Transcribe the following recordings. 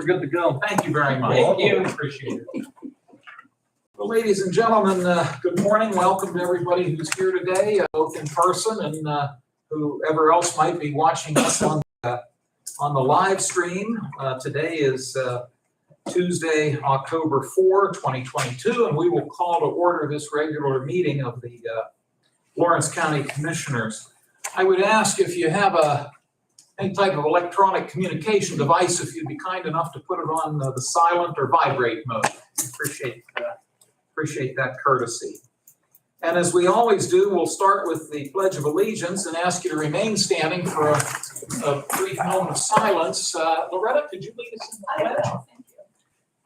We're good to go. Thank you very much. Thank you. Appreciate it. Well, ladies and gentlemen, good morning. Welcome to everybody who's here today, both in person and whoever else might be watching us on the live stream. Today is Tuesday, October 4, 2022, and we will call to order this regular meeting of the Lawrence County Commissioners. I would ask if you have any type of electronic communication device, if you'd be kind enough to put it on the silent or vibrate mode. Appreciate that courtesy. And as we always do, we'll start with the Pledge of Allegiance and ask you to remain standing for a brief moment of silence. Loretta, could you lead us in the pledge?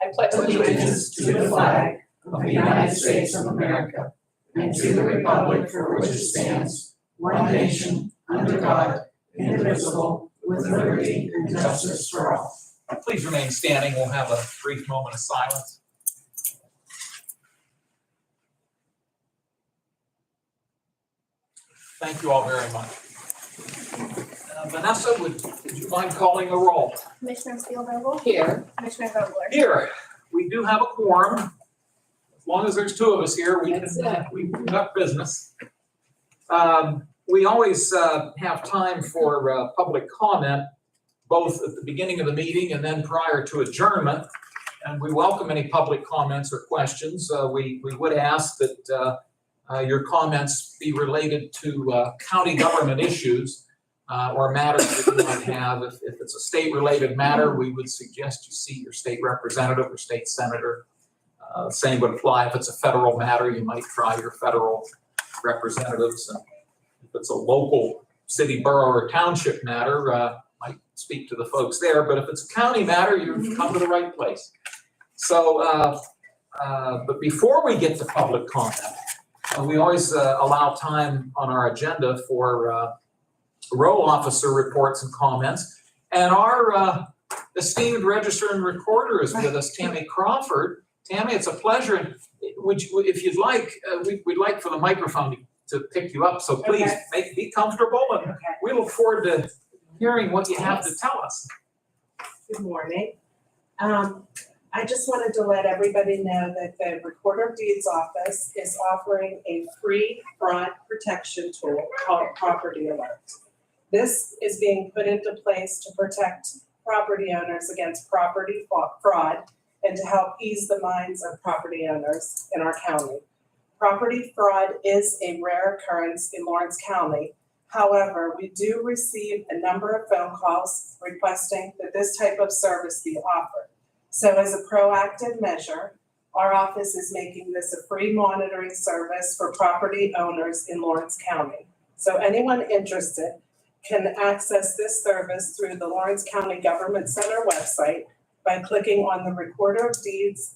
I pledge allegiance to the flag of the United States of America and to the republic for which it stands, one nation, under God, indivisible, with liberty and justice for all. Please remain standing. We'll have a brief moment of silence. Thank you all very much. Vanessa, would you mind calling the roll? Commissioner Spielvogel? Here. Commissioner Vogler? Here, we do have a quorum. As long as there's two of us here, we conduct business. We always have time for public comment, both at the beginning of the meeting and then prior to adjournment. And we welcome any public comments or questions. We would ask that your comments be related to county government issues or matters that you might have. If it's a state-related matter, we would suggest you see your state representative or state senator. Same would apply if it's a federal matter. You might try your federal representatives. And if it's a local city, borough, or township matter, might speak to the folks there. But if it's a county matter, you've come to the right place. So, but before we get to public comment, we always allow time on our agenda for row officer reports and comments. And our esteemed register and recorder is with us, Tammy Crawford. Tammy, it's a pleasure. And if you'd like, we'd like for the microphone to pick you up. So please be comfortable, and we look forward to hearing what you have to tell us. Good morning. I just wanted to let everybody know that the Recorder of Deeds office is offering a free fraud protection tool called Property Alert. This is being put into place to protect property owners against property fraud and to help ease the minds of property owners in our county. Property fraud is a rare occurrence in Lawrence County. However, we do receive a number of phone calls requesting that this type of service be offered. So as a proactive measure, our office is making this a free monitoring service for property owners in Lawrence County. So anyone interested can access this service through the Lawrence County Government Center website by clicking on the Recorder of Deeds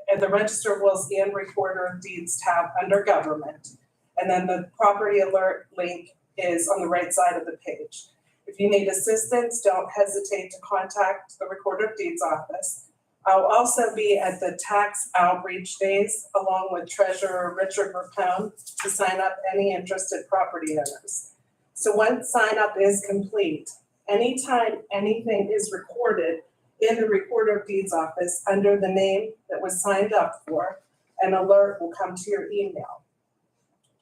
and the Register of Wills and Recorder of Deeds tab under Government. And then the Property Alert link is on the right side of the page. If you need assistance, don't hesitate to contact the Recorder of Deeds office. I'll also be at the tax outreach days along with Treasurer Richard Rapone to sign up any interested property owners. So once sign up is complete, anytime anything is recorded in the Recorder of Deeds office under the name that was signed up for, an alert will come to your email.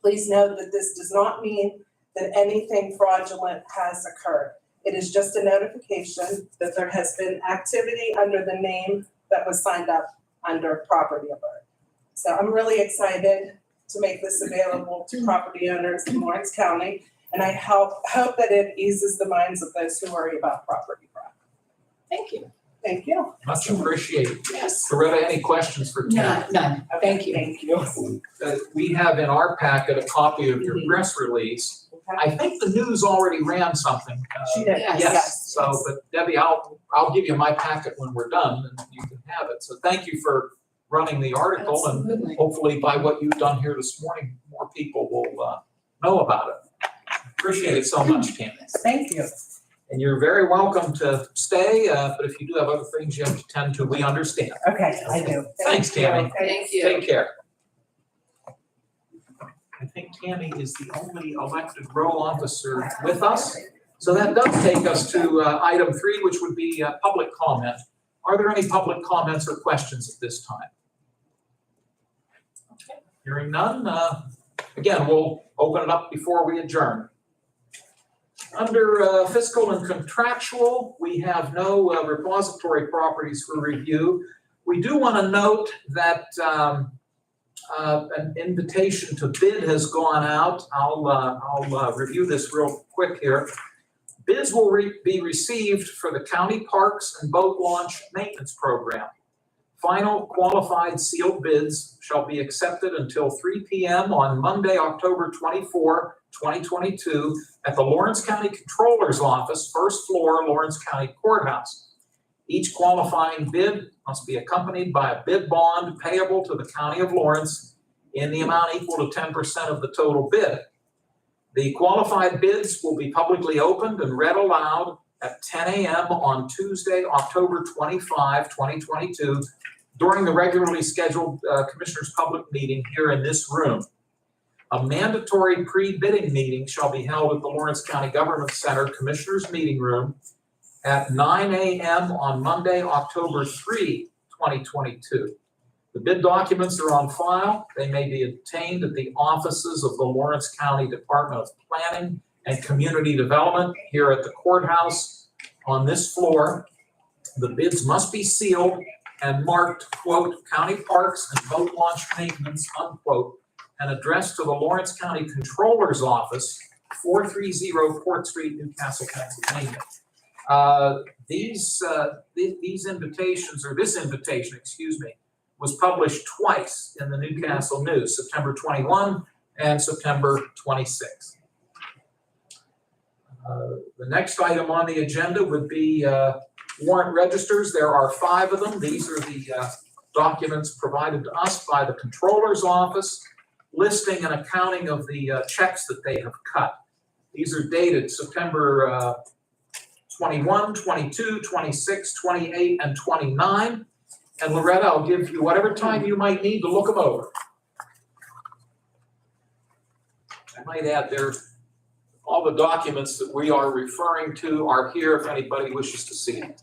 Please note that this does not mean that anything fraudulent has occurred. It is just a notification that there has been activity under the name that was signed up under Property Alert. So I'm really excited to make this available to property owners in Lawrence County, and I hope that it eases the minds of those who worry about property fraud. Thank you. Thank you. Much appreciated. Yes. Loretta, any questions for Tammy? None. Thank you. Thank you. We have in our packet a copy of your press release. I think the news already ran something. She did. Yes. So, but Debbie, I'll give you my packet when we're done, and you can have it. So thank you for running the article, Absolutely. and hopefully by what you've done here this morning, more people will know about it. Appreciate it so much, Tammy. Thank you. And you're very welcome to stay, but if you do have other things you have to tend to, we understand. Okay, I do. Thanks, Tammy. Thank you. Take care. I think Tammy is the only elected row officer with us. So that does take us to item 3, which would be public comment Are there any public comments or questions at this time? Okay, hearing none, again, we'll open it up before we adjourn. Under fiscal and contractual, we have no repository properties for review. We do want to note that an invitation to bid has gone out. I'll review this real quick here. Bids will be received for the county parks and boat launch maintenance program. Final qualified sealed bids shall be accepted until 3 p.m. on Monday, October 24, 2022 at the Lawrence County Controller's Office, first floor, Lawrence County Courthouse. Each qualifying bid must be accompanied by a bid bond payable to the County of Lawrence in the amount equal to 10% of the total bid. The qualified bids will be publicly opened and read aloud at 10 a.m. on Tuesday, October 25, 2022, during the regularly scheduled Commissioners' Public Meeting here in this room. A mandatory pre-bidding meeting shall be held at the Lawrence County Government Center Commissioners' Meeting Room at 9 a.m. on Monday, October 3, 2022. The bid documents are on file. They may be obtained at the offices of the Lawrence County Department of Planning and Community Development here at the courthouse on this floor. The bids must be sealed and marked, quote, County Parks and Boat Launch Maintenance, unquote, and addressed to the Lawrence County Controller's Office, 430 Port Street, Newcastle, Pennsylvania. These invitations, or this invitation, excuse me, was published twice in the Newcastle News, September 21 and September 26. The next item on the agenda would be warrant registers. There are 5 of them. These are the documents provided to us by the Controller's Office, listing and accounting of the checks that they have cut. These are dated September 21, 22, 26, 28, and 29. And Loretta, I'll give you whatever time you might need to look them over. I might add there, all the documents that we are referring to are here if anybody wishes to see it.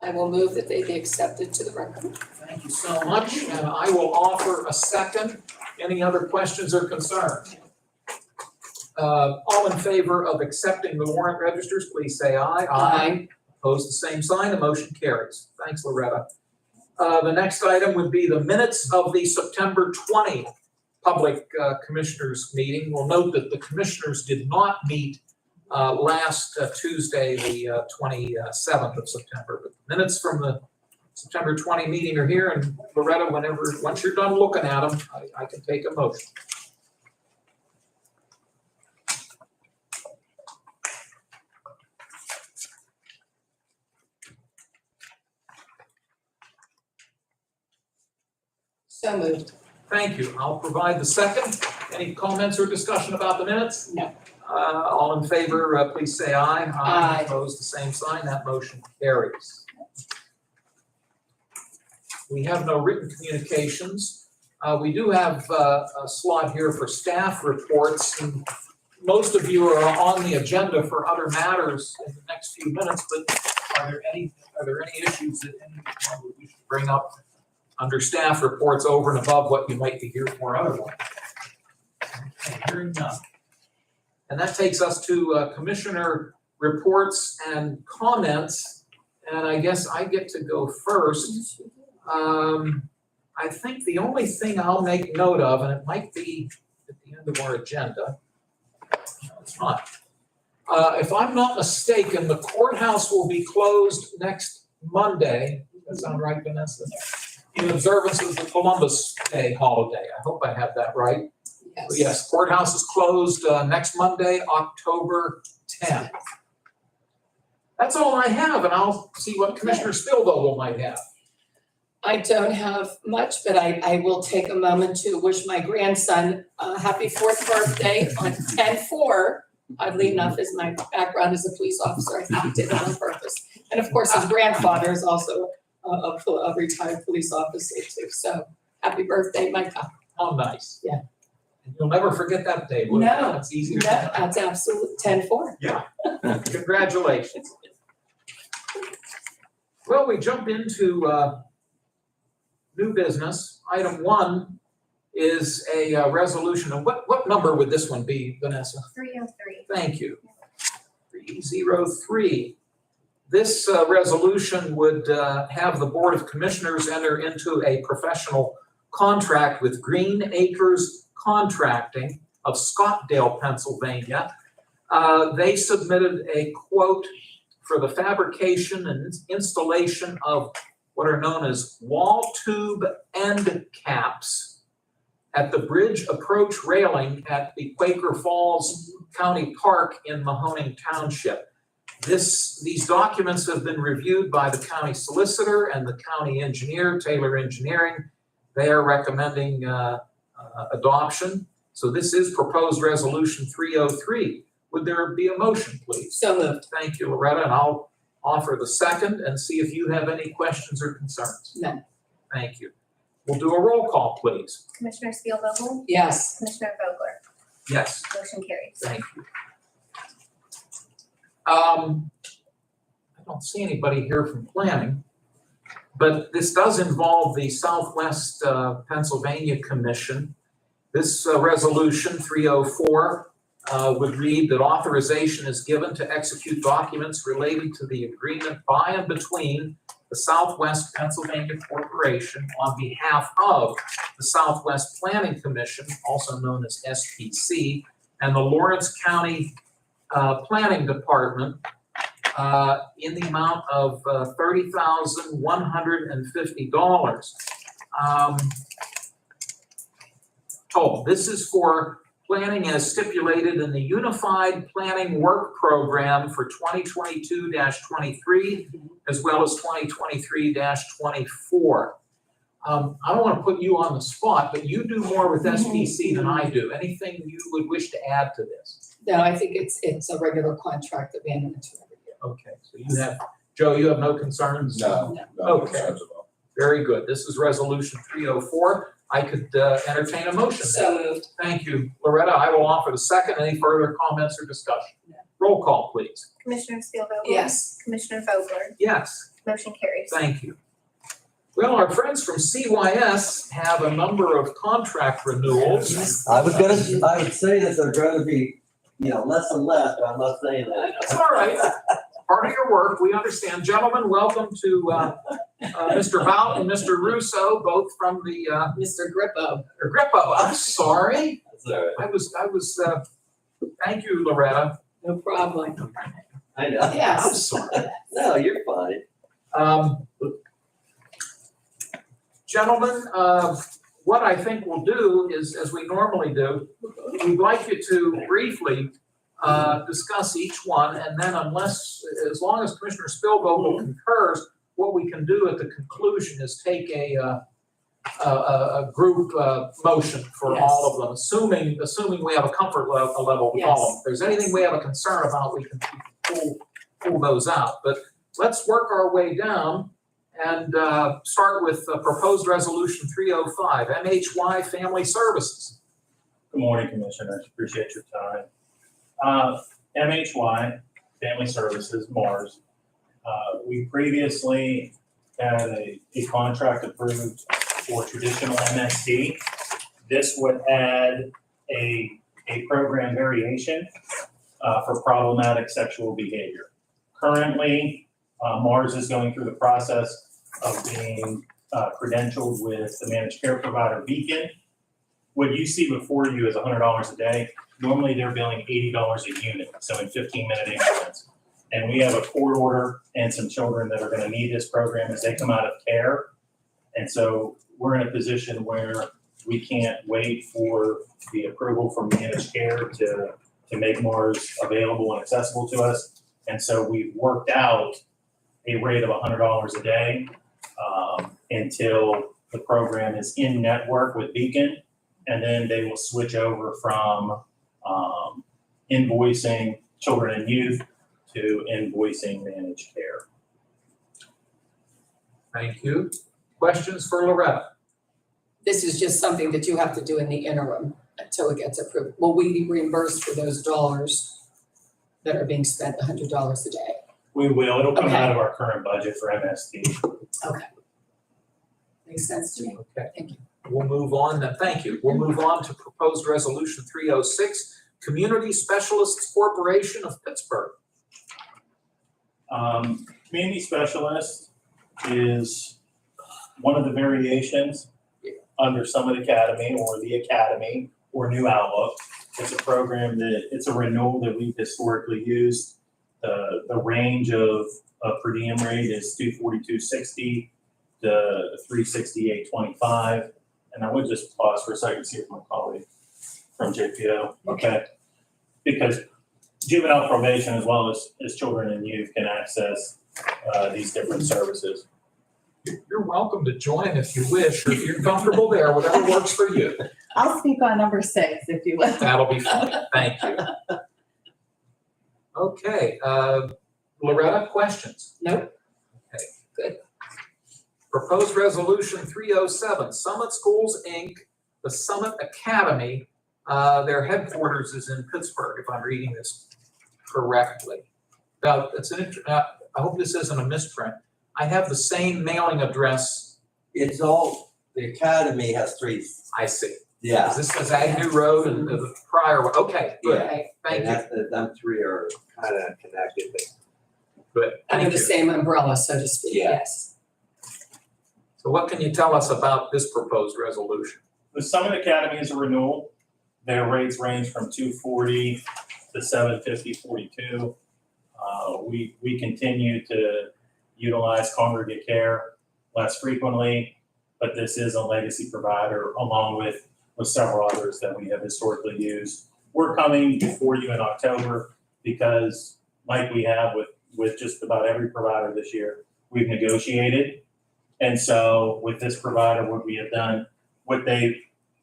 I will move that they be accepted to the record. Thank you so much, and I will offer a second. Any other questions or concerns? All in favor of accepting the warrant registers, please say aye. Aye. Opposed, the same sign. The motion carries. Thanks, Loretta. The next item would be the minutes of the September 20 Public Commissioners meeting. We'll note that the commissioners did not meet last Tuesday, the 27th of September. But the minutes from the September 20 meeting are here, and Loretta, once you're done looking at them, I can take a motion. So moved. Thank you. I'll provide the second. Any comments or discussion about the minutes? No. All in favor, please say aye. Aye. Opposed, the same sign. That motion carries. We have no written communications. We do have a slot here for staff reports, and most of you are on the agenda for other matters in the next few minutes, but are there any issues that anyone we should bring up under staff reports over and above what you might be here for otherwise? Okay, hearing none. And that takes us to commissioner reports and comments, and I guess I get to go first. I think the only thing I'll make note of, and it might be at the end of our agenda, no, it's not. If I'm not mistaken, the courthouse will be closed next Monday. Does that sound right, Vanessa? In observance of the Columbus Day holiday. I hope I have that right. Yes. Yes, courthouse is closed next Monday, October 10th. That's all I have, and I'll see what Commissioner Spillvogel might have. I don't have much, but I will take a moment to wish my grandson a happy 4th birthday on 10/4. Oddly enough, as my background as a police officer, I did it on purpose. And of course, his grandfather is also a retired police officer too. So happy birthday, Micah. How nice. Yeah. And you'll never forget that day, will you? No, That's easier. No, that's absolute 10-4. Congratulations. Well, we jump into new business. Item 1 is a resolution. And what number would this one be, Vanessa? 303. Thank you. 303. This resolution would have the Board of Commissioners enter into a professional contract with Green Acres Contracting of Scottdale, Pennsylvania. They submitted a quote for the fabrication and installation of what are known as wall tube end caps at the bridge approach railing at the Quaker Falls County Park in Mahoning Township. These documents have been reviewed by the county solicitor and the county engineer, Taylor Engineering. They are recommending adoption. So this is proposed resolution 303. Would there be a motion, please? So moved. Thank you, Loretta, and I'll offer the second and see if you have any questions or concerns. None. Thank you. We'll do a roll call, please. Commissioner Spielvogel? Yes. Commissioner Vogler? Yes. Motion carries. Thank you. I don't see anybody here from planning, but this does involve the Southwest Pennsylvania Commission. This resolution 304 would read that authorization is given to execute documents relating to the agreement by and between the Southwest Pennsylvania Corporation on behalf of the Southwest Planning Commission, also known as SPC, and the Lawrence County Planning Department in the amount of $30,150. This is for planning as stipulated in the Unified Planning Work Program for 2022-23, as well as 2023-24. I don't want to put you on the spot, but you do more with SPC than I do. Anything you would wish to add to this? No, I think it's a regular contract that we enter into every year. Okay, so you have, Joe, you have no concerns? No. Okay. Very good. This is resolution 304. I could entertain a motion. So moved. Thank you, Loretta. I will offer the second. Any further comments or discussion? No. Roll call, please. Commissioner Spielvogel? Yes. Commissioner Vogler? Yes, Motion carries. thank you. Well, our friends from CYS have a number of contract renewals. I would say that they're gonna be, less and less, but I'm not saying that. That's all right. Part of your work, we understand. Gentlemen, welcome to Mr. Bout and Mr. Russo, both from the Mr. Grippo. Grippo. I'm sorry. That's all right. I was. Thank you, Loretta. No problem. I know. I'm Yes. sorry. No, you're fine. Gentlemen, what I think we'll do is, as we normally do, we'd like you to briefly discuss each one, and then as long as Commissioner Spielvogel concurs, what we can do at the conclusion is take a group motion for all of them, assuming we have a comfort level with all of them. If there's anything we have a concern about, we can pull those out. But let's work our way down and start with proposed resolution 305, MHY Family Services. Good morning, Commissioners. Appreciate your time. MHY, Family Services, Mars. We previously had a contract approved for traditional MSD. This would add a program variation for problematic sexual behavior. Currently, Mars is going through the process of being credentialed with the managed care provider Beacon. What you see before you is $100 a day. Normally they're billing $80 a unit, so in 15-minute increments. And we have a court order and some children that are going to need this program as they come out of care. And so we're in a position where we can't wait for the approval from managed care to make Mars available and accessible to us. And so we've worked out a rate of $100 a day until the program is in network with Beacon, and then they will switch over from invoicing children and youth to invoicing managed care. Thank you. Questions for Loretta? This is just something that you have to do in the interim until it gets approved. Will we be reimbursed for those dollars that are being spent, $100 a day? We will, it'll come Okay. out of our current budget for MSD. Makes sense to me. Okay. Thank you. We'll move on, thank you. We'll move on to proposed resolution 306, Community Specialists Corporation of Pittsburgh. Community specialist is one of the variations under Summit Academy or the Academy or New Outlook. It's a program it's a renewal that we've historically used. The range of per diem rate is $242.60 to $368.25. And I would just pause for a second, see if my colleague from JPO, okay? Because juvenile probation as well as children and youth can access these different services. You're welcome to join if you wish, or if you're comfortable there, whatever works for you. I'll speak on number 6, if you will. That'll be fine, thank you. Okay, Loretta, questions? Nope. Okay, good. Proposed resolution 307, Summit Schools, Inc., the Summit Academy, their headquarters is in Pittsburgh, if I'm reading this correctly. Now, I hope this isn't a misprint. I have the same mailing address. It's all, the academy has 3, I see. yeah. This is Agnew Road and the prior one. Okay, good. Okay. Thank And you. that's, them 3 are kind of connected, but Good. Under Thank the you. same umbrella, so to speak, Yeah. yes. So what can you tell us about this proposed resolution? The Summit Academy is a renewal. Their rates range from $240 to $750.42. We continue to utilize congregate care less frequently, but this is a legacy provider along with several others that we have historically used. We're coming before you in October because, like we have with just about every provider this year, we've negotiated. And so with this provider, what we have done, what they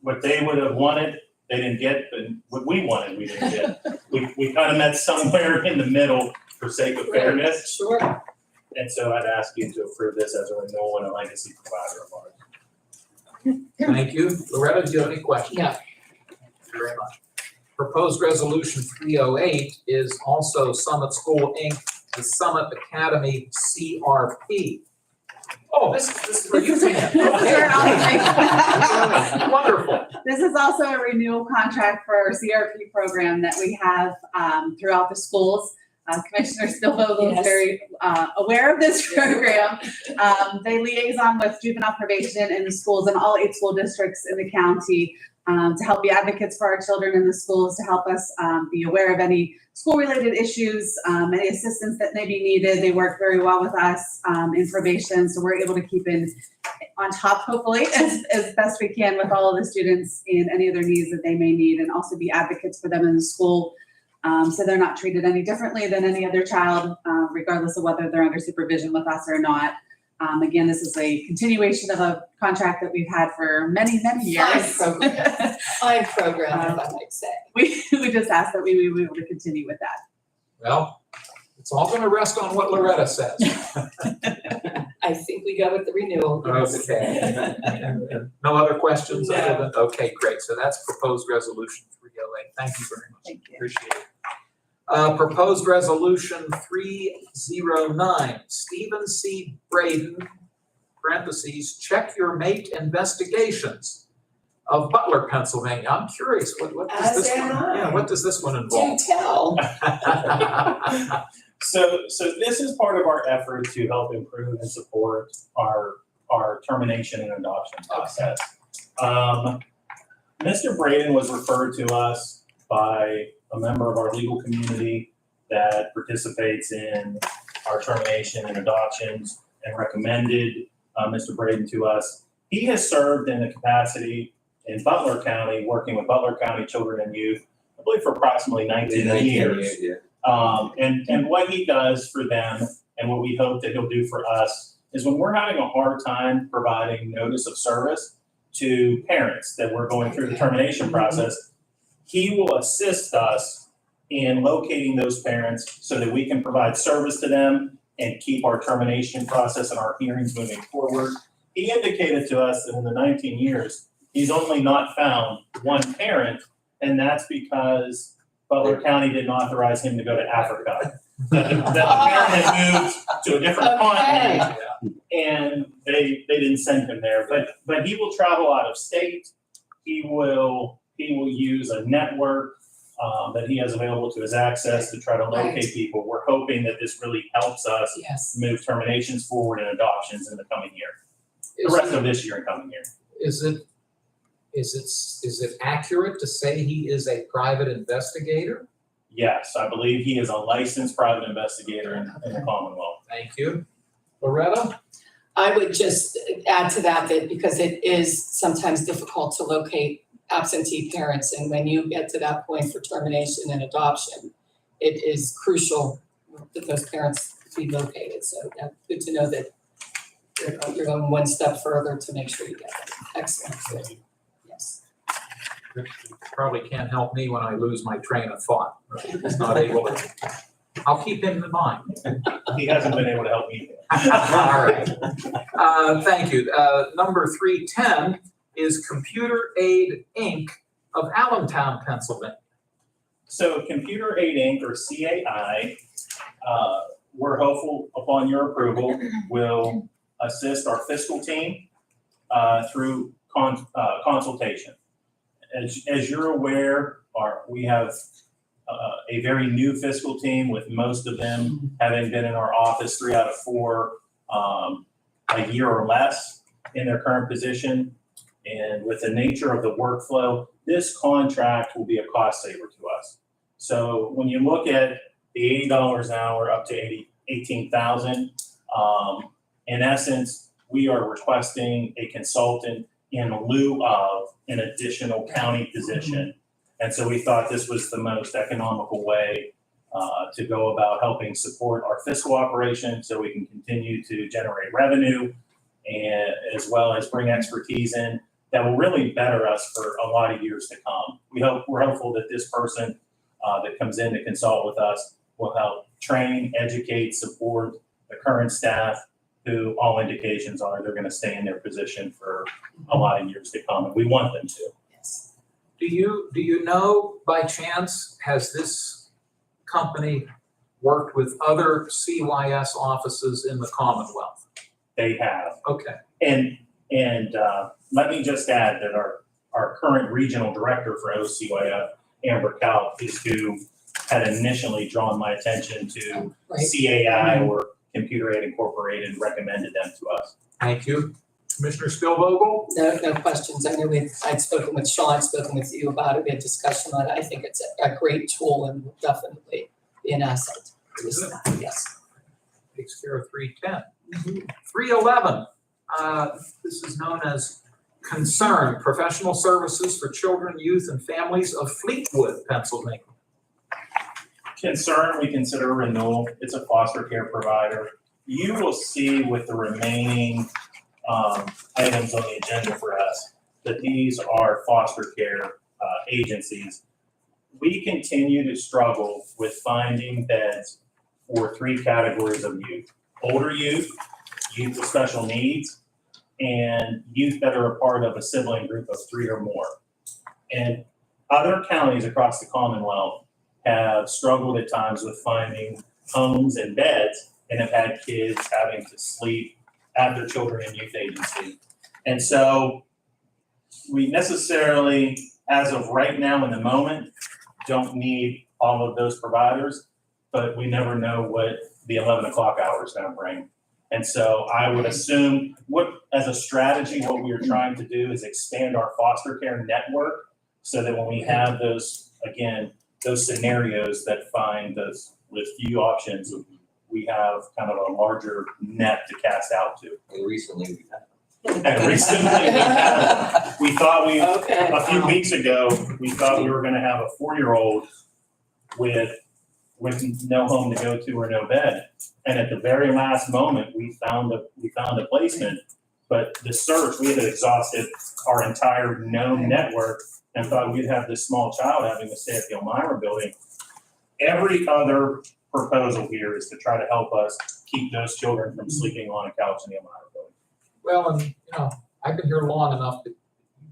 would have wanted, they didn't get, but what we wanted, we didn't get. We kind of met somewhere in the middle for sake of fairness. Sure. And so I'd ask you to approve this as a renewal and a legacy provider of ours. Thank you. Loretta, do you have any questions? No. Thank you very much. Proposed resolution 308 is also Summit School, Inc., the Summit Academy CRP. Oh, this is where you can. Okay. Wonderful. This is also a renewal contract for our CRP program that we have throughout the schools. Commissioner Stillvogel is Yes. very aware of this program. They liaison with juvenile probation in the schools in all 8 school districts in the county to help be advocates for our children in the schools, to help us be aware of any school-related issues, any assistance that may be needed. They work very well with us in probation, so we're able to keep on top, hopefully, as best we can with all of the students in any of their needs that they may need, and also be advocates for them in the school. So they're not treated any differently than any other child, regardless of whether they're under supervision with us or not. Again, this is a continuation of a contract that we've had for many, many years. Fine program, if I might say. We just ask that we be able to continue with that. Well, it's all going to rest on what Loretta says. I think we go with the renewal. Okay. And no other questions other than, okay, great. So that's proposed resolution 308. Thank you very much. Thank you. Appreciate it. Proposed resolution 309, Stephen C. Braden, parentheses, check your mate investigations of Butler, Pennsylvania. I'm curious, what does As this one? am I. Yeah, what does this one Do involve? tell. So this is part of our effort to help improve and support our termination and adoption process. Mr. Braden was referred to us by a member of our legal community that participates in our termination and adoptions and recommended Mr. Braden to us. He has served in the capacity in Butler County, working with Butler County children and youth, I believe for approximately 19 years. Yeah. And what he does for them and what we hope that he'll do for us is when we're having a hard time providing notice of service to parents that we're going through the termination process, he will assist us in locating those parents so that we can provide service to them and keep our termination process and our hearings moving forward. He indicated to us that in the 19 years, He's only not found one parent, and that's because Butler County didn't authorize him to go to Africa. That the parent had moved to a different continent, and they didn't send him there. But he will travel out of state. He will use a network that he has available to his access to try to locate people. We're hoping that this really helps us Yes. move terminations forward and adoptions in the coming year, the rest of this year and coming year. Is it accurate to say he is a private investigator? Yes, I believe he is a licensed private investigator in the Commonwealth. Thank you. Loretta? I would just add to that because it is sometimes difficult to locate absentee parents, and when you get to that point for termination and adoption, it is crucial that those parents be located. So good to know that you're going one step further to make sure you get them. Excellent. Good. Yes. Probably can't help me when I lose my train of thought. He's not able to. I'll keep him in mind. He hasn't been able to help me. All right. Thank you. Number 310 is Computer Aid, Inc. of Allentown, Pennsylvania. So Computer Aid Inc., or CAI, we're hopeful upon your approval, will assist our fiscal team through consultation. As you're aware, we have a very new fiscal team, with most of them having been in our office 3 out of 4 a year or less in their current position. And with the nature of the workflow, this contract will be a cost saver to us. So when you look at the $80 an hour up to $18,000, in essence, we are requesting a consultant in lieu of an additional county position. And so we thought this was the most economical way to go about helping support our fiscal operation so we can continue to generate revenue, and as well as bring expertise in that will really better us for a lot of years to come. We're hopeful that this person that comes in to consult with us will help train, educate, support the current staff, who all indications are they're going to stay in their position for a lot of years to come, and we want them to. Yes. Do you know, by chance, has this company worked with other CYS offices in the Commonwealth? They have. Okay. And let me just add that our current regional director for OCYF, Amber Kalp, is who had initially drawn my attention to Right. CAI, or Computer Aid Incorporated, and recommended them to us. Thank you. Commissioner Spielvogel? No questions. I know I'd spoken with Sean, I'd spoken with you about it, we had discussion on it. I think it's a great tool and will definitely be an asset to this staff. Yes. Takes care of 310. 311, this is known as Concern, Professional Services for Children, Youth, and Families of Fleetwood, Pennsylvania. Concern, we consider a renewal. It's a foster care provider. You will see with the remaining items on the agenda for us that these are foster care agencies. We continue to struggle with finding beds for 3 categories of youth: older youth, youth with special needs, and youth that are a part of a sibling group of 3 or more. And other counties across the Commonwealth have struggled at times with finding homes and beds, and have had kids having to sleep at their children and youth agency. And so we necessarily, as of right now in the moment, don't need all of those providers, but we never know what the 11 o'clock hour is going to bring. And so I would assume as a strategy, what we are trying to do is expand our foster care network, so that when we have those scenarios that find us with few options, we have kind of a larger net to cast out to. And recently we thought Okay. a few weeks ago, we thought we were gonna have a 4-year-old with no home to go to or no bed. And at the very last moment, we found a placement, but the search, we had exhausted our entire known network and thought we'd have this small child having to stay at the Elmira building. Every other proposal here is to try to help us keep those children from sleeping on a couch in the Elmira building. Well, and I've been here long enough to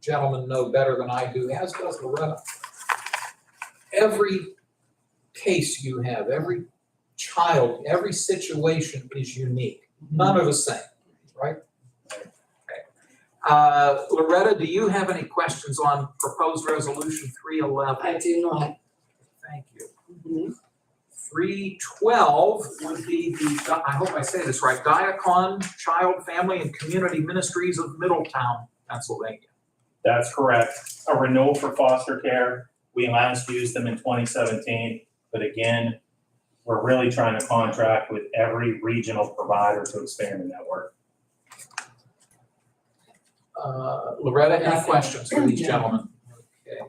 gentlemen know better than I do, as does Loretta. Every case you have, every child, every situation is unique. None are the same, right? Okay. Loretta, do you have any questions on proposed resolution 311? I do not. Thank you. 312 would be the, I hope I say this right, Diacon Child, Family, and Community Ministries of Middletown, Pennsylvania. That's correct. A renewal for foster care. We last used them in 2017, but again, we're really trying to contract with every regional provider to expand the network. Loretta, any Nothing. questions for these No. gentlemen? Okay,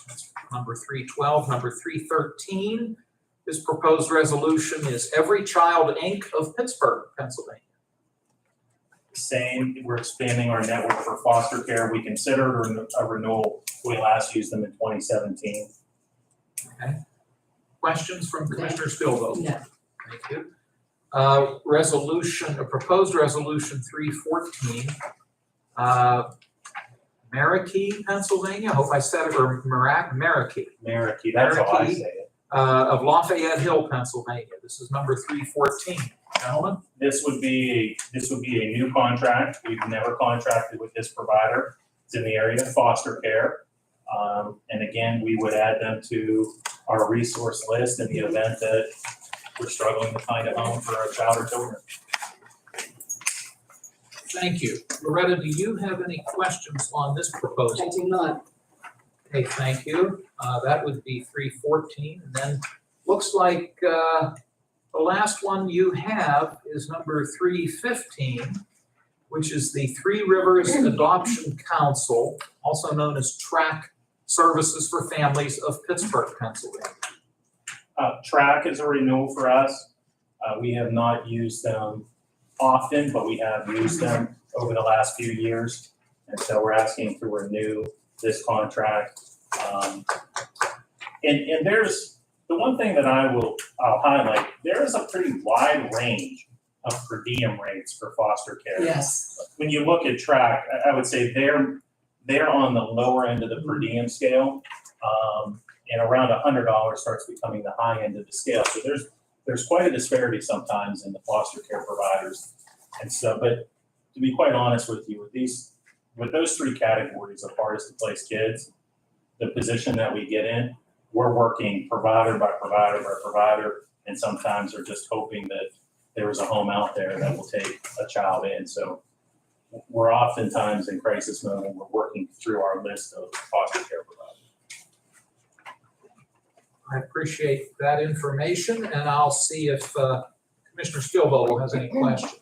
that's number 312. Number 313, this proposed resolution is Every Child, Inc. of Pittsburgh, Pennsylvania. Same, we're expanding our network for foster care. We considered a renewal. We last used them in 2017. Okay. Questions from Commissioner Spielvogel? No. Thank you. A proposed resolution 314, Marikey, Pennsylvania, I hope I said it, or Marikey, Marikey, that's how I Marikey. say it. Of Lafayette Hill, Pennsylvania. This is number 314. Gentlemen? This would be a new contract. We've never contracted with this provider. It's in the area of foster care. And again, we would add them to our resource list in the event that we're struggling to find a home for our child or children. Thank you. Loretta, do you have any questions on this proposal? I do not. Okay, thank you. That would be 314. And then looks like the last one you have is number 315, which is the Three Rivers Adoption Council, also known as TRAC Services for Families of Pittsburgh, Pennsylvania. TRAC is a renewal for us. We have not used them often, but we have used them over the last few years. And so we're asking to renew this contract. And there's, the one thing that I'll highlight, there is a pretty wide range of per diem rates for foster care. Yes. When you look at TRAC, I would say they're on the lower end of the per diem scale. And around $100 starts becoming the high end of the scale. So there's quite a disparity sometimes in the foster care providers. And so, but to be quite honest with you, with those three categories of hardest to place kids, the position that we get in, we're working provider by provider by provider, and sometimes are just hoping that there is a home out there that will take a child in. So we're oftentimes in crisis mode when we're working through our list of foster care providers. I appreciate that information, and I'll see if Commissioner Spielvogel has any questions.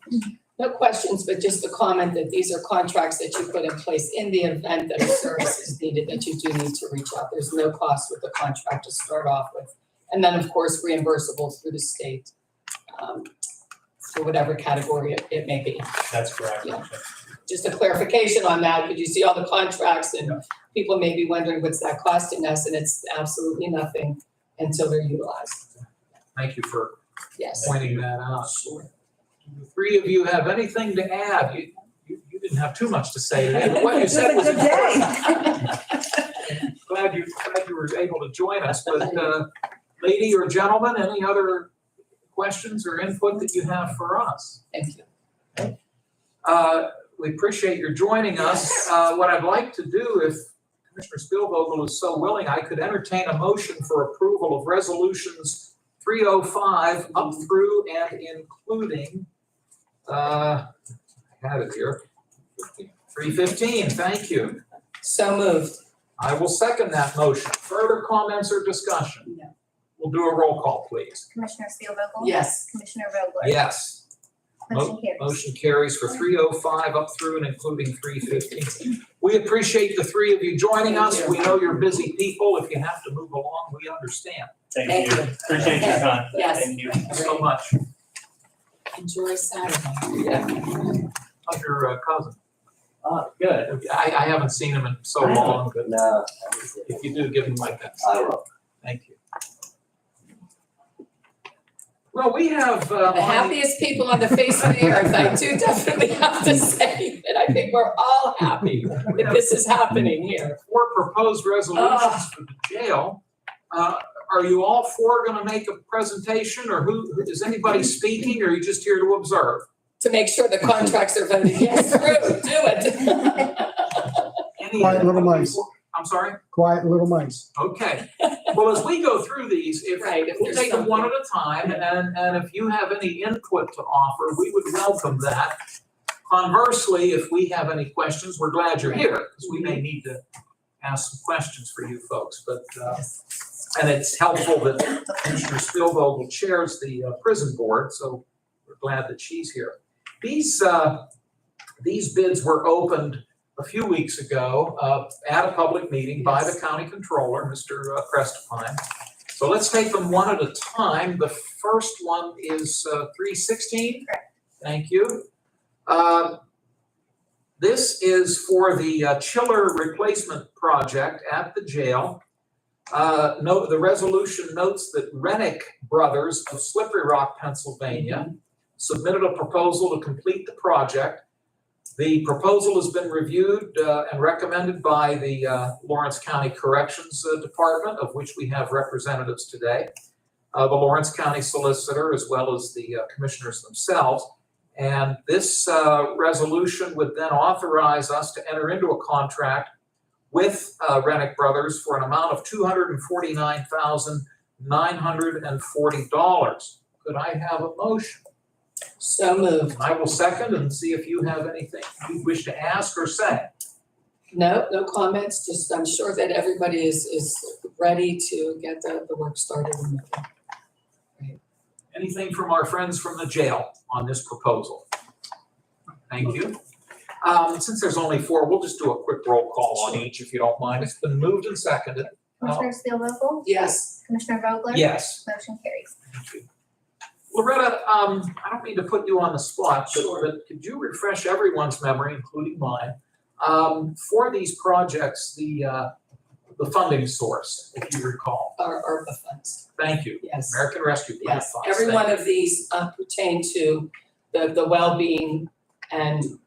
No questions, but just the comment that these are contracts that you put in place in the event that a service is needed, that you do need to reach out. There's no cost with the contract to start off with. And then, of course, reimbursable through the state for whatever category it may be. That's correct. Yeah. Just a clarification on that, because you see all the contracts and people may be wondering what's that costing us, and it's absolutely nothing until they're utilized. Thank you for Yes. pointing that out. Do the three of you have anything to add? You didn't have too much to say today, but what you said was important. Glad you were able to join us, but lady or gentleman, any other questions or input that you have for us? Thank you. We appreciate your joining us. What I'd like to do, if Commissioner Spielvogel is so willing, I could entertain a motion for approval of resolutions 305 up through and including, I had it here, 315, thank you. So moved. I will second that motion. Further comments or discussion? No. We'll do a roll call, please. Commissioner Spielvogel? Yes. Commissioner Vogler? Yes. Motion carries. Motion carries for 305 up through and including 315. We appreciate the three of you joining us. We know you're busy people. If you have to move along, we understand. Thank you. Appreciate your time. Yes. Thank you. Thank you so much. Enjoy Saturday. Yeah. How's your cousin? Good. I haven't seen him in so long, but No, if you do, give him my best. I will. Thank you. Well, we have, The happiest people on the face of the earth, I do definitely have to say that I think we're all happy that this is happening here. 4 proposed resolutions for the jail. Are you all 4 gonna make a presentation, or is anybody speaking, or are you just here to observe? To make sure the contracts are voted yes through, do it. Quiet little mice. I'm sorry? Quiet little mice. Okay. Well, as we go through these, Right, if we'll there's take them one at a time, and if you have any input to offer, we would welcome that. Conversely, if we have any questions, we're glad you're here, because we may need to ask some questions for you folks, but, and it's helpful that Commissioner Spielvogel chairs the prison board, so we're glad that she's here. These bids were opened a few weeks ago at a public meeting by the county controller, Mr. Prestipine. So let's take them one at a time. The first one is 316. Correct. Thank you. This is for the chiller replacement project at the jail. The resolution notes that Rennick Brothers of Slippery Rock, Pennsylvania, submitted a proposal to complete the project. The proposal has been reviewed and recommended by the Lawrence County Corrections Department, of which we have representatives today, the Lawrence County Solicitor, as well as the commissioners themselves. And this resolution would then authorize us to enter into a contract with Rennick Brothers for an amount of $249,940. Could I have a motion? So moved. I will second and see if you have anything you wish to ask or say. No comments, just I'm sure that everybody is ready to get the work started. Anything from our friends from the jail on this proposal? Thank you. Since there's only 4, we'll just do a quick roll call on each, if you don't mind. It's been moved and seconded. Commissioner Spielvogel? Yes. Commissioner Vogler? Yes. Motion carries. Thank you. Loretta, I don't mean to put you on the spot, but could you refresh everyone's memory, including mine, for these projects, the funding source, if you recall? Our ARPA funds, Thank you. yes. American Rescue Plan Yes, funds. every Thank one you. of these pertain to the well-being and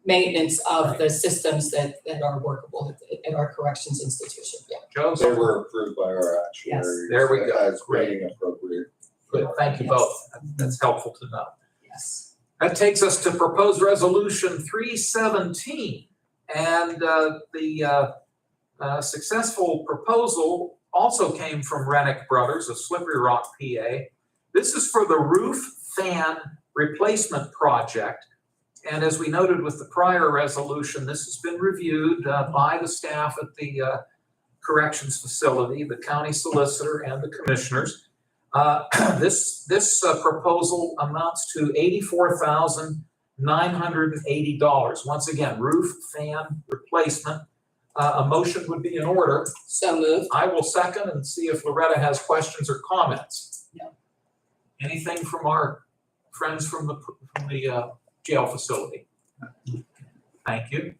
maintenance of the systems that are workable at our corrections institution, yeah. Joseph? They were approved by our actuaries. There we go. As Great. being appropriate. Good, thank you Yes. both. That's helpful to know. Yes. That takes us to proposed resolution 317. And the successful proposal also came from Rennick Brothers of Slippery Rock, PA. This is for the roof fan replacement project. And as we noted with the prior resolution, this has been reviewed by the staff at the corrections facility, the county solicitor, and the commissioners. This proposal amounts to $84,980. Once again, roof fan replacement. A motion would be in order. So moved. I will second and see if Loretta has questions or comments. No. Anything from our friends from the jail facility? Thank you.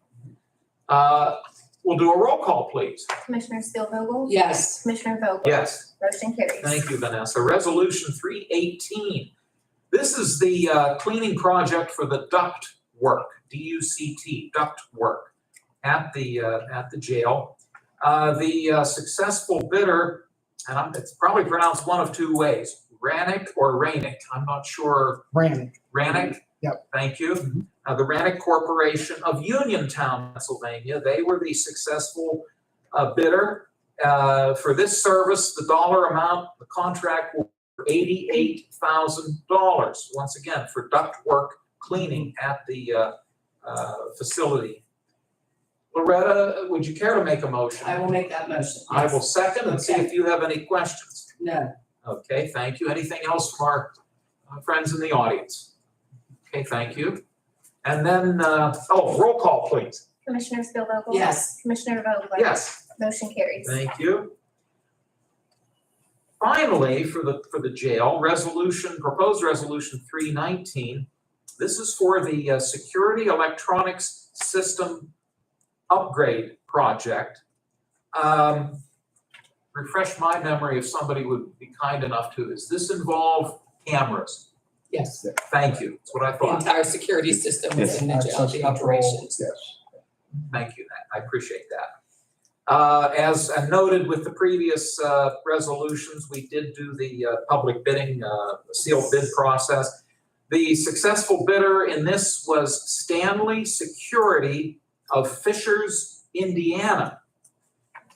We'll do a roll call, please. Commissioner Spielvogel? Yes. Commissioner Vogler? Yes. Motion carries. Thank you, Vanessa. Resolution 318. This is the cleaning project for the duct work, DUCT, duct work at the jail. The successful bidder, and it's probably pronounced one of 2 ways, Rannick or Rainick. I'm not sure. Rannick. Rannick? Yep. Thank you. The Rannick Corporation of Uniontown, Pennsylvania. They were the successful bidder. For this service, the dollar amount, the contract will be $88,000. Once again, for duct work cleaning at the facility. Loretta, would you care to make a motion? I will make that motion. I will second and see if you have any questions. No. Okay, thank you. Anything else from our friends in the audience? Okay, thank you. And then, roll call, please. Commissioner Spielvogel? Yes. Commissioner Vogler? Yes. Motion carries. Thank you. Finally, for the jail, proposed resolution 319. This is for the security electronics system upgrade project. Refresh my memory if somebody would be kind enough to. Does this involve cameras. Yes, Thank you, that's what I the thought. entire security system within the jail, the operations. Yes. Thank you, I appreciate that. As noted with the previous resolutions, we did do the public bidding, sealed bid process. The successful bidder in this was Stanley Security of Fishers, Indiana.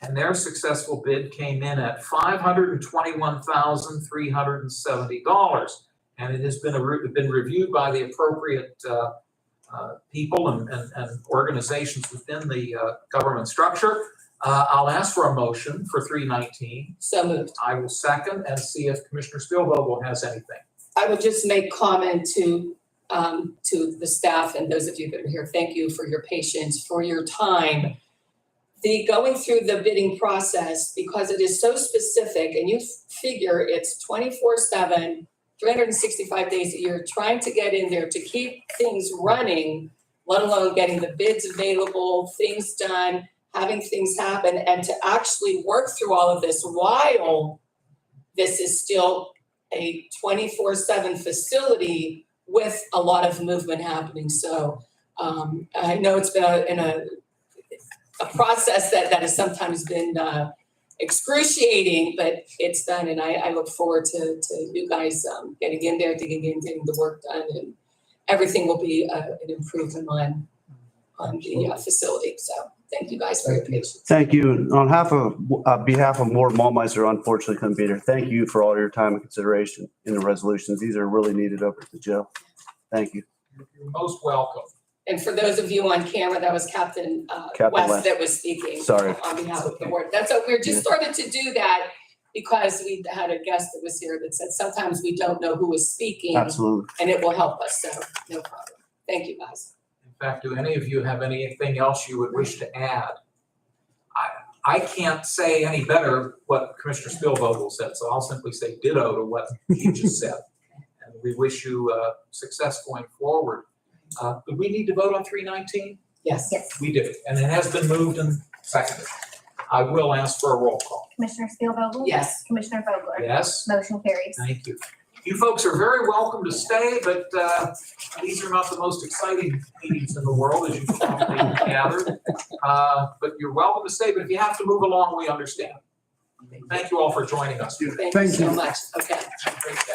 And their successful bid came in at $521,370. And it has been reviewed by the appropriate people and organizations within the government structure. I'll ask for a motion for 319. So moved. I will second and see if Commissioner Spielvogel has anything. I would just make comment to the staff and those of you that are here, thank you for your patience, for your time. The going through the bidding process, because it is so specific and you figure it's 24/7, 365 days a year, trying to get in there to keep things running, let alone getting the bids available, things done, having things happen, and to actually work through all of this while this is still a 24/7 facility with a lot of movement happening. So I know it's been a process that has sometimes been excruciation, but it's done, and I look forward to you guys getting in there, digging in, getting the work done, and everything will be an improvement on the facility. So thank you guys for your patience. Thank you. On behalf of Ward Malmeister, unfortunately couldn't be there. Thank you for all your time and consideration in the resolutions. These are really needed up at the jail. Thank you. You're most welcome. And for those of you on camera, that was Captain Captain West that was speaking. Sorry. On behalf of the board. That's what we're just started to do that because we had a guest that was here that said sometimes we don't know who is speaking. Absolutely. And it will help us. So no problem. Thank you, guys. In fact, do any of you have anything else you would wish to add? I can't say any better what Commissioner Spielvogel said, so I'll simply say ditto to what you just said. And we wish you success going forward. Do we need to vote on 319? Yes. Yes. We do, and it has been moved and seconded. I will ask for a roll call. Commissioner Spielvogel? Yes. Commissioner Vogler? Yes? Motion carries. Thank you. You folks are very welcome to stay, but these are not the most exciting meetings in the world, as you've probably gathered. But you're welcome to stay, but if you have to move along, we understand. Thank you all for joining us. Thank you Thank so you. much. Okay. Have a great day.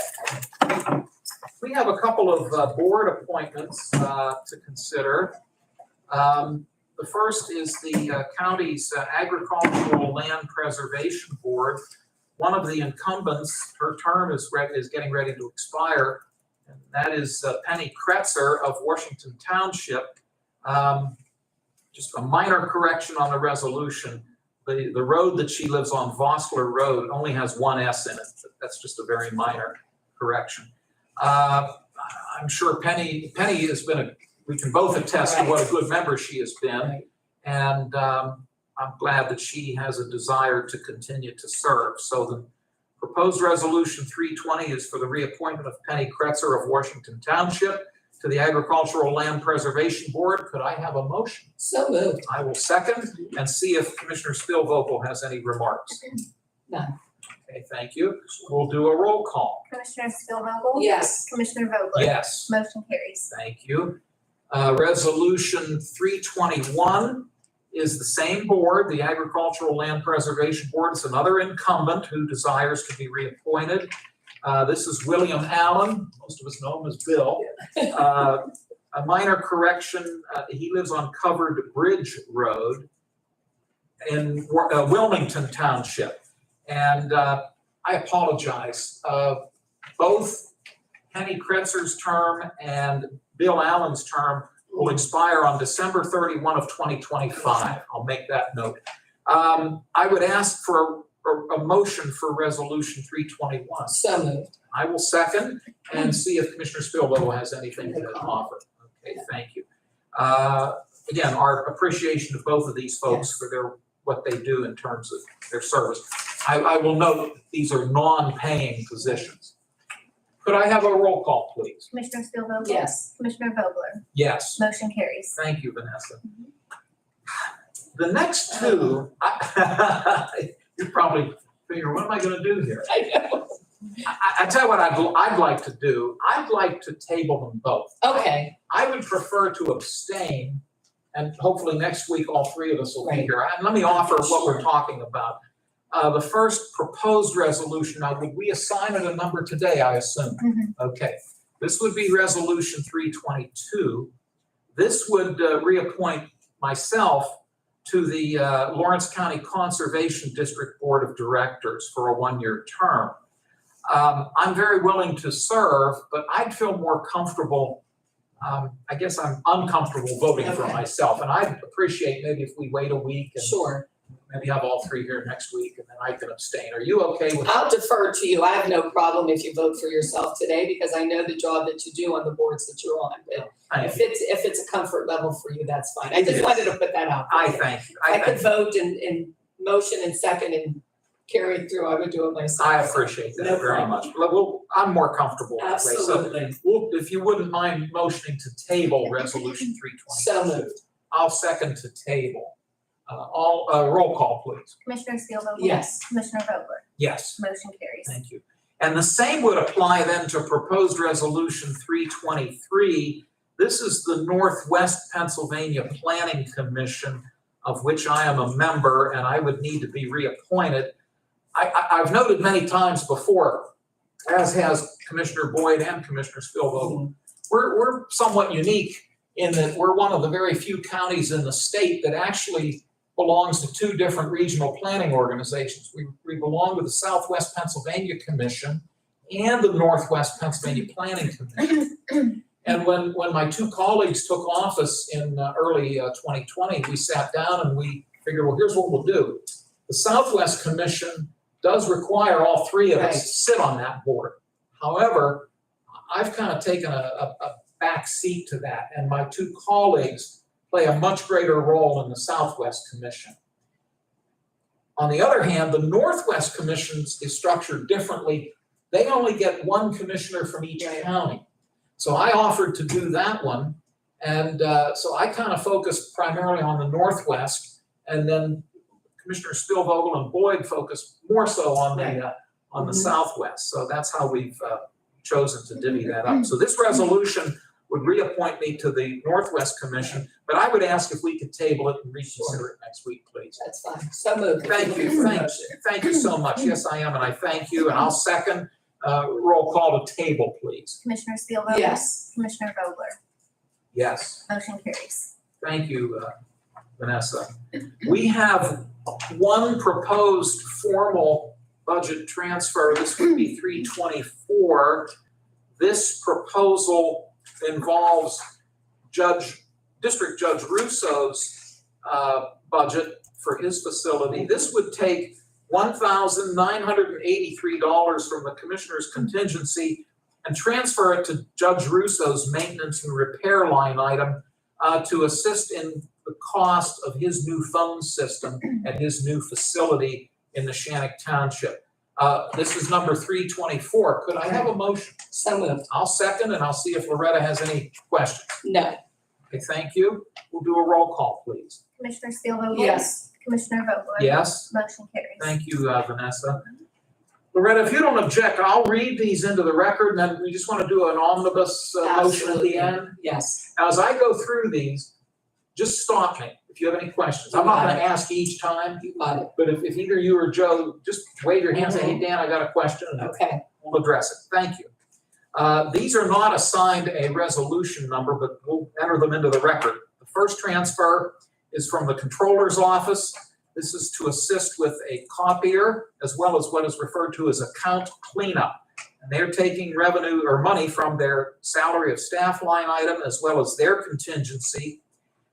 We have a couple of board appointments to consider. The first is the county's Agricultural Land Preservation Board. One of the incumbents, her term is getting ready to expire, and that is Penny Kretzer of Washington Township. Just a minor correction on the resolution. The road that she lives on, Vossler Road, only has one S in it. That's just a very minor correction. I'm sure Penny has been we can both attest to what a good member she has been. Right. And I'm glad that she has a desire to continue to serve. So the proposed resolution 320 is for the reappointment of Penny Kretzer of Washington Township to the Agricultural Land Preservation Board. Could I have a motion? So moved. I will second and see if Commissioner Spielvogel has any remarks. None. Okay, thank you. We'll do a roll call. Commissioner Spielvogel? Yes. Commissioner Vogler? Yes, Motion carries. thank you. Resolution 321 is the same board, the Agricultural Land Preservation Board. It's another incumbent who desires to be reappointed. This is William Allen. Most of us know him as Bill. A minor correction, he lives on Covered Bridge Road in Wilmington Township. And I apologize. Both Penny Kretzer's term and Bill Allen's term will expire on December 31 of 2025. I'll make that note. I would ask for a motion for resolution 321. So moved. I will second and see if Commissioner Spielvogel has anything to offer. Okay, thank you. Again, our appreciation of both of these folks for what they do in terms of their service. I will note that these are non-paying positions. Could I have a roll call, please? Commissioner Spielvogel? Yes. Commissioner Vogler? Yes. Motion carries. Thank you, Vanessa. The next two, you're probably figuring, what am I going to do here? I know. I tell you what I'd like to do. I'd like to table them both. Okay, I would prefer to abstain, and hopefully next week, all three of us will be Right. here. And let me offer what we're talking about. The first proposed resolution, now, would we assign it a number today, I assume? Okay, this would be Resolution 322. This would reappoint myself to the Lawrence County Conservation District Board of Directors for a one-year term. I'm very willing to serve, but I'd feel more comfortable, I guess I'm uncomfortable voting for Okay. myself. And I'd appreciate maybe if we wait a week and sure. maybe have all three here next week, and then I can abstain. Are you okay with that? I'll defer to you. I have no problem if you vote for yourself today because I know the job that you do on the boards that you're on. But Thank if you. it's a comfort level for you, that's fine. I just It wanted to put that out. I there. thank you. I could vote and motion and second and carry it through. I would do it myself. I appreciate No that very problem. much. I'm more comfortable that way. So Absolutely. if you wouldn't mind motioning to table Resolution 322. So moved. I'll second to table. Roll call, please. Commissioner Spielvogel? Yes. Commissioner Vogler? Yes, Motion carries. thank you. And the same would apply then to proposed Resolution 323. This is the Northwest Pennsylvania Planning Commission, of which I am a member, and I would need to be reappointed. I've noted many times before, as has Commissioner Boyd and Commissioner Spielvogel, we're somewhat unique in that we're one of the very few counties in the state that actually belongs to two different regional planning organizations. We belong to the Southwest Pennsylvania Commission and the Northwest Pennsylvania Planning Commission. And when my two colleagues took office in early 2020, we sat down and we figured, well, here's what we'll do. The Southwest Commission does require all three of us to sit on that board. However, I've kind of taken a back seat to that, and my two colleagues play a much greater role in the Southwest Commission. On the other hand, the Northwest Commission is structured differently. They only get one commissioner from each county. So I offered to do that one, and so I kind of focused primarily on the Northwest, and then Commissioner Spielvogel and Boyd focused more so on the Southwest. So that's how we've chosen to divvy that up. So this resolution would reappoint me to the Northwest Commission, but I would ask if we could table it and reconsider it next week, please. That's fine. So moved. Thank you, thank you so much. Yes, I am, and I thank you, and I'll second. Roll call to table, please. Commissioner Spielvogel? Yes. Commissioner Vogler? Yes. Motion carries. Thank you, Vanessa. We have one proposed formal budget transfer. This would be 324. This proposal involves District Judge Russo's budget for his facility. This would take $1,983 from the commissioner's contingency and transfer it to Judge Russo's maintenance and repair line item to assist in the cost of his new phone system at his new facility in the Neshannock Township. This is number 324. Could I have a motion? So moved. I'll second, and I'll see if Loretta has any questions. No. Okay, thank you. We'll do a roll call, please. Commissioner Spielvogel? Yes. Commissioner Vogler? Yes? Motion carries. Thank you, Vanessa. Loretta, if you don't object, I'll read these into the record, and then we just want to do an omnibus motion at the end. Yes. Now, as I go through these, just stop me if you have any questions. I'm not gonna ask each time, You got it. but if either you or Joe, just wave your hand and say, hey, Dan, I got a question, and Okay. we'll address it. Thank you. These are not assigned a resolution number, but we'll enter them into the record. The first transfer is from the Controller's Office. This is to assist with a copier, as well as what is referred to as account cleanup. And they're taking revenue or money from their salary of staff line item, as well as their contingency.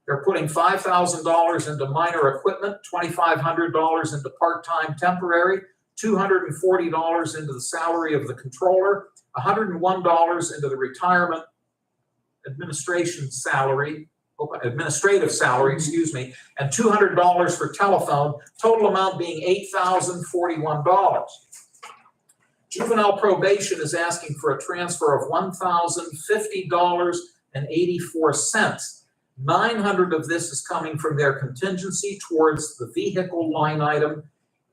They're putting $5,000 into minor equipment, $2,500 into part-time temporary, $240 into the salary of the controller, $101 into the retirement administrative salary, and $200 for telephone, total amount being $8,041. Juvenile probation is asking for a transfer of $1,050.84. 900 of this is coming from their contingency towards the vehicle line item,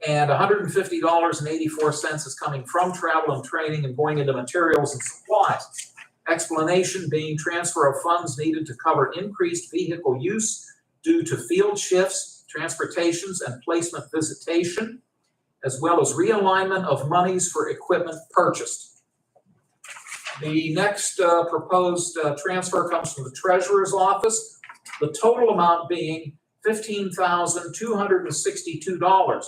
And $150.84 is coming from travel and training and going into materials and supplies. Explanation being transfer of funds needed to cover increased vehicle use due to field shifts, transportations, and placement visitation, as well as realignment of monies for equipment purchased. The next proposed transfer comes from the treasurer's office, the total amount being $15,262.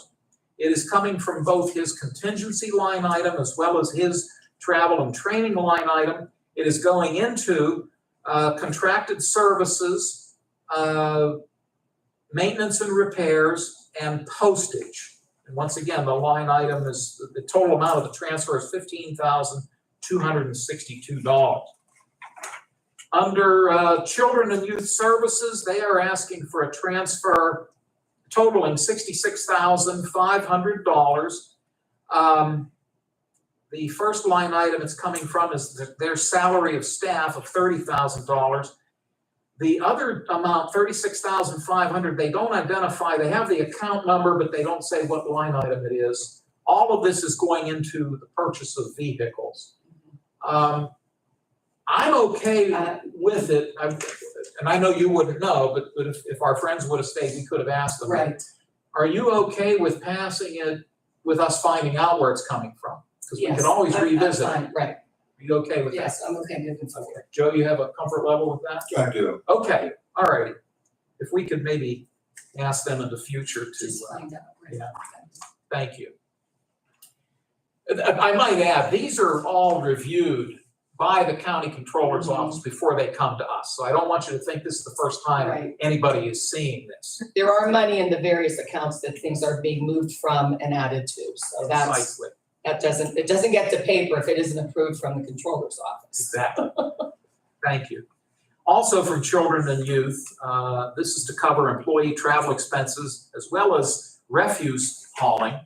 It is coming from both his contingency line item as well as his travel and training line item. It is going into contracted services, maintenance and repairs, and postage. And once again, the line item is, the total amount of the transfer is $15,262. Under Children and Youth Services, they are asking for a transfer totaling $66,500. The first line item it's coming from is their salary of staff of $30,000. The other amount, $36,500, they don't identify. They have the account number, but they don't say what line item it is. All of this is going into the purchase of vehicles. I'm okay with it, and I know you wouldn't know, but if our friends would have stayed, we could have asked them. Right. Are you okay with passing it, with us finding out where it's coming from? Because we Yes, can always I'm revisit it. fine, right, Are you okay with that? yes, I'm okay moving forward. Joe, you have a comfort level with that? I do. Okay, all right. If we could maybe ask them in the future to, Just find out, right. yeah. Thank you. I might add, these are all reviewed by the county controller's office before they come to us. So I don't want you to think this is the first time Right. anybody is seeing this. There are money in the various accounts that things are being moved from and added to, so that's, Precisely. it doesn't get to paper if it isn't approved from the controller's office. Exactly. Thank you. Also from Children and Youth, this is to cover employee travel expenses as well as refuse hauling.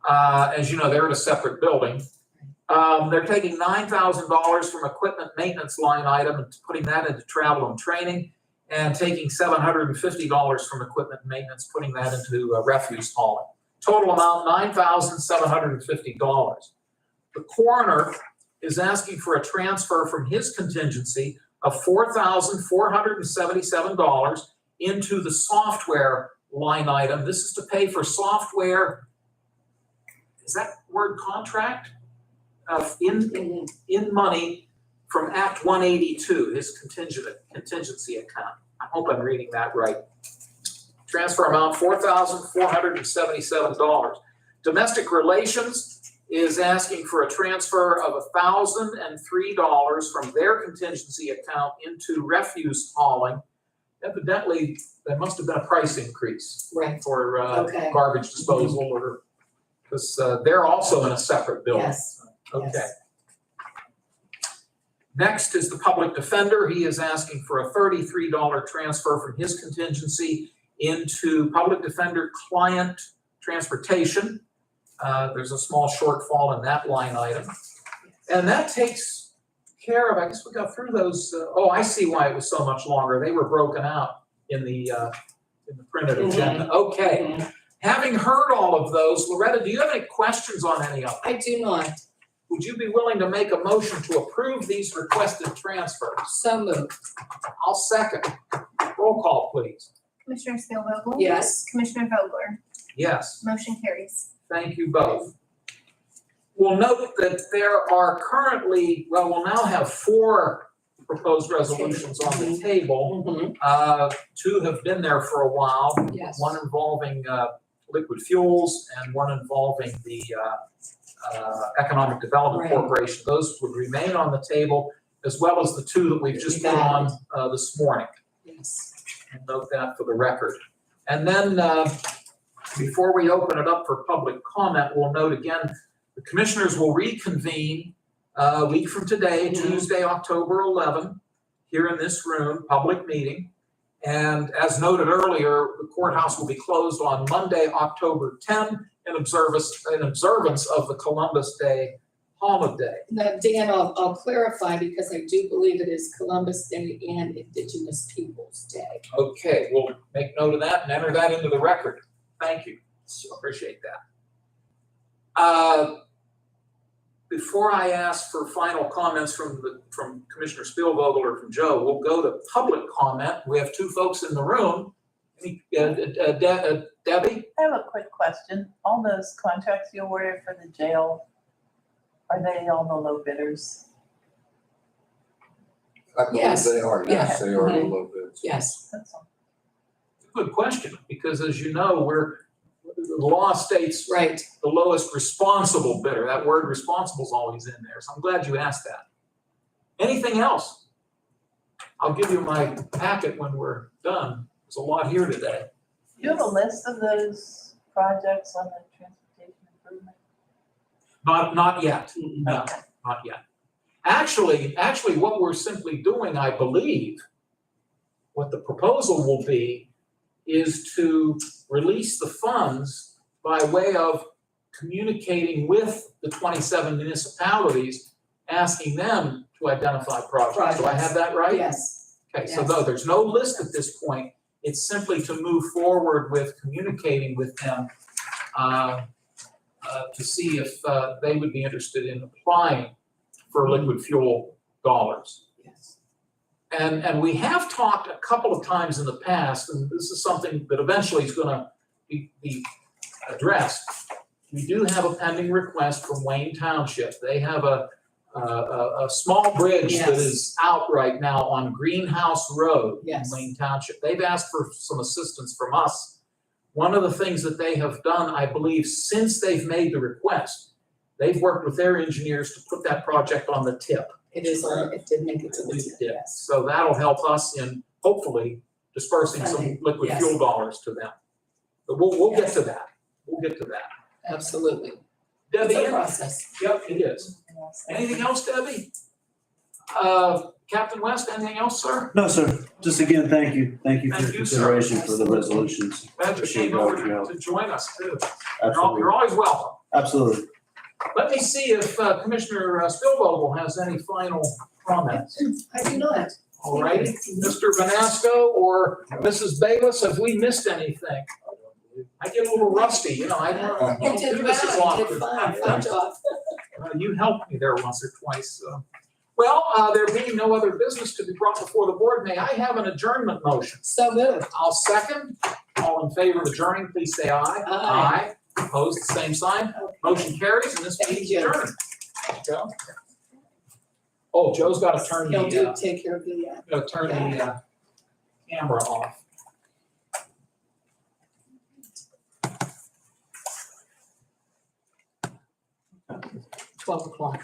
As you know, they're in a separate building. They're taking $9,000 from equipment maintenance line item and putting that into travel and training, and taking $750 from equipment maintenance, putting that into refuse hauling. Total amount, $9,750. The coroner is asking for a transfer from his contingency of $4,477 into the software line item. This is to pay for software, is that word contract? In money from Act 182, his contingency account. I hope I'm reading that right. Transfer amount, $4,477. Domestic Relations is asking for a transfer of $1,003 from their contingency account into refuse hauling. Evidently, there must have been a price increase Right, for Okay. garbage disposal, or, because they're also in a separate building. yes, Okay. yes. Next is the public defender. He is asking for a $33 transfer from his contingency into public defender client transportation. There's a small shortfall in that line item. And that takes care of, I guess we got through those. Oh, I see why it was so much longer. They were broken out in the printed agenda. Okay. Having heard all of those, Loretta, do you have any questions on any of them? I do not, Would you be willing to make a motion to approve these requested transfers? so moved, I'll second. Roll call, please. Commissioner Spielvogel? yes, Commissioner Vogler? Yes, Motion carries. thank you both. We'll note that there are currently, well, we'll now have 4 proposed resolutions on the table. Two have been there for a while, yes. one involving liquid fuels and one involving the Economic Development Right. Corporation. Those would remain on the table, as well as the 2 that we've just put on this morning. Yes. And note that for the record. And then, before we open it up for public comment, we'll note again, the commissioners will reconvene a week from today, Tuesday, October 11, here in this room, public meeting. And as noted earlier, the courthouse will be closed on Monday, October 10, in observance of the Columbus Day holiday. Now, Dan, I'll clarify, because I do believe it is Columbus Day and Indigenous Peoples' Day. Okay, we'll make note of that and enter that into the record. Thank you. So appreciate that. Before I ask for final comments from Commissioner Spielvogel or from Joe, we'll go to public comment. We have two folks in the room. Debbie? I have a quick question. All those contracts you awarded for the jail, are they all the low bidders? I believe Yes. they are, yes, they are a Mhm. little bit. Yes, That's all. Good question, because as you know, the law states right. the lowest responsible bidder. That word responsible is always in there, so I'm glad you asked that. Anything else? I'll give you my packet when we're done. There's a lot here today. Do you have a list of those projects on the transportation improvement? Not yet, no, Okay. not yet. Actually, what we're simply doing, I believe, what the proposal will be is to release the funds by way of communicating with the 27 municipalities, asking them to identify projects. Do I have that right? Yes, Okay, so Yes. no, there's no list at this point. It's simply to move forward with communicating with them to see if they would be interested in applying for liquid fuel dollars. yes. And we have talked a couple of times in the past, and this is something that eventually is gonna be addressed. We do have a pending request from Wayne Township. They have a small bridge that Yes. is out right now on Greenhouse Road in Yes. Wayne Township. They've asked for some assistance from us. One of the things that they have done, I believe, since they've made the request, they've worked with their engineers to put that project on the tip. It did make it to the tip, Yeah, yes. so that'll help us in hopefully dispersing some Funding, liquid yes. fuel dollars to them. But we'll get to that. We'll get to that. Absolutely. Debbie, It's a process. yep, it is. Anything else, Debbie? Captain West, anything else, sir? No, sir. Just again, thank you. Thank you for Thank your you, sir. consideration for the resolutions. Glad you Appreciate came your over help. to join us too. Absolutely. You're always welcome. Absolutely. Let me see if Commissioner Spielvogel has any final comments. I do not. All righty, Mr. Vanasco or Mrs. Bayless, have we missed anything? I get a little rusty, I You don't did do this as well, you often. did fine job. You helped me there once or twice. Well, there being no other business to be brought before the board, may I have an adjournment motion? So moved. I'll second. All in favor of adjourning, please say aye. Aye. Opposed, the same sign. Motion carries and this Thank meeting's you. adjourned. Joe? Oh, Joe's got to turn He'll the, take care of the, camera off. 12 o'clock.